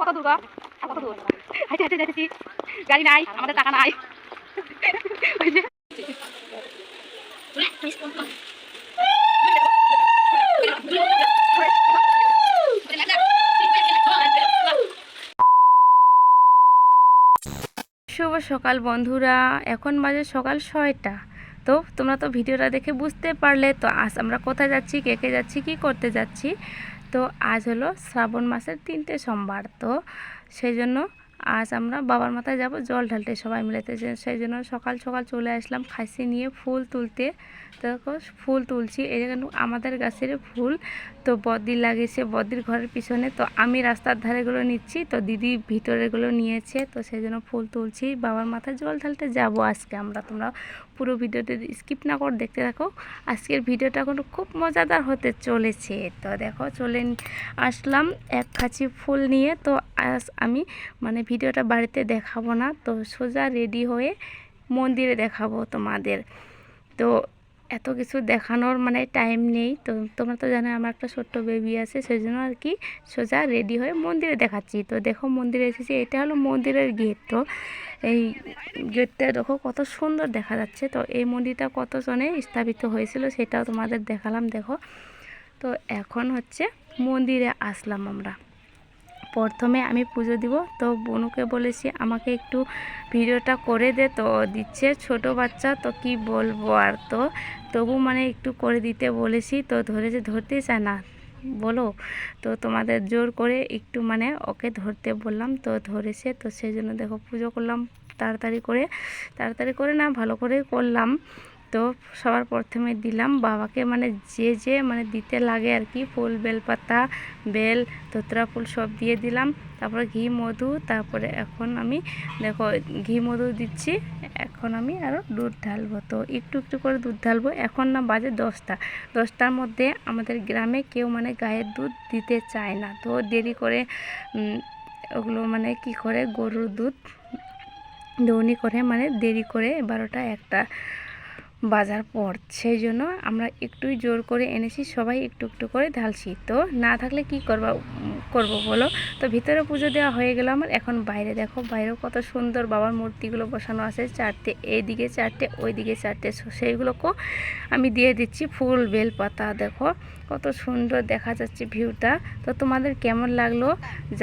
কত দূর কত দূর হাইটে হাইটে যাচ্ছি, গাড়ি নাই, আমাদের টাকা নাই। শুভ সকাল বন্ধুরা, এখন বাজে সকাল 6টা। তো তোমরা তো ভিডিওটা দেখে বুঝতে পারলে তো আজ আমরা কোথায় যাচ্ছি, কে কে যাচ্ছি, কি করতে যাচ্ছি। তো আজ হলো শ্রাবণ মাসের 3টে সোমবার। তো সেই জন্য আজ আমরা বাবার মাথায় যাব জল ঢালতে সবাই মিলেতে। সেই জন্য সকাল সকাল চলে আসলাম খাসি নিয়ে ফুল তুলতে। দেখো ফুল তুলছি, এই কিন্তু আমাদের গাছের ফুল। তো বদ্দি লাগিয়েছে বদ্দির ঘরের পিছনে, তো আমি রাস্তার ধারেগুলো নিচ্ছি, তো দিদি ভিতরেগুলো নিয়েছে। তো সেই জন্য ফুল তুলছি, বাবার মাথায় জল ঢালতে যাব আজকে আমরা। তোমরা পুরো ভিডিওতে স্কিপ না করে দেখতে থাকো। আজকের ভিডিওটা কিন্তু খুব মজাদার হতে চলেছে। তো দেখো চলে আসলাম এক খাঁচি ফুল নিয়ে। তো আজ আমি মানে ভিডিওটা বাড়িতে দেখাবো না, তো সোজা রেডি হয়ে মন্দিরে দেখাবো তোমাদের। তো এত কিছু দেখানোর মানে টাইম নেই। তো তোমরা তো জানো আমার একটা ছোট্ট বেবি আছে, সেই জন্য আর কি সোজা রেডি হয়ে মন্দিরে দেখাচ্ছি। তো দেখো মন্দিরে এসেছি, এটা হলো মন্দিরের গেট। তো এই গেটটা দেখো কত সুন্দর দেখা যাচ্ছে। তো এই মন্দিরটা কত জনে স্থাপিত হয়েছিল সেটাও তোমাদের দেখালাম। দেখো তো এখন হচ্ছে মন্দিরে আসলাম আমরা। প্রথমে আমি পুজো দিব, তো বনুকে বলেছি আমাকে একটু ভিডিওটা করে দে। তো দিচ্ছে ছোট বাচ্চা, তো কি বলবো আর। তো তবু মানে একটু করে দিতে বলেছি, তো ধরতেই চায় না বলো। তো তোমাদের জোর করে একটু মানে ওকে ধরতে বললাম, তো ধরেছে। তো সেই জন্য দেখো পুজো করলাম তাড়াতাড়ি করে না ভালো করে করলাম। তো সবার প্রথমে দিলাম বাবাকে মানে যে মানে দিতে লাগে আর কি, ফুল বেলপাতা বেল ধোতরা ফুল সব দিয়ে দিলাম। তারপরে ঘি মধু, তারপরে এখন আমি দেখো ঘি মধু দিচ্ছি। এখন আমি আরও দুধ ঢালবো, তো একটু একটু করে দুধ ঢালবো। এখন না বাজে 10টার মধ্যে আমাদের গ্রামে কেউ মানে গায়ের দুধ দিতে চায় না। তো দেরি করে ওগুলো মানে কি করে গরুর দুধ দৌনি করে মানে দেরি করে 12টা 1টা বাজার পর, সেই জন্য আমরা একটুই জোর করে এনেছি, সবাই একটু একটু করে ঢালছি। তো না থাকলে কি করবো বলো। তো ভিতরে পুজো দেওয়া হয়ে গেল আমার। এখন বাইরে দেখো, বাইরেও কত সুন্দর বাবার মূর্তিগুলো বসানো আছে, 4টে, এইদিকে 4টে ওইদিকে 4টে। সেইগুলোকেও আমি দিয়ে দিচ্ছি ফুল বেল পাতা। দেখো কত সুন্দর দেখা যাচ্ছে ভিউটা। তো তোমাদের কেমন লাগলো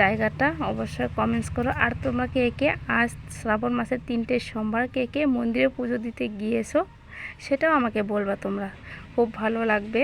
জায়গাটা অবশ্যই কমেন্টস করো। আর তোমরা কে কে আজ শ্রাবণ মাসের 3টে সোমবার কে কে মন্দিরে পুজো দিতে গিয়েছো সেটাও আমাকে বলবা তোমরা, খুব ভালো লাগবে।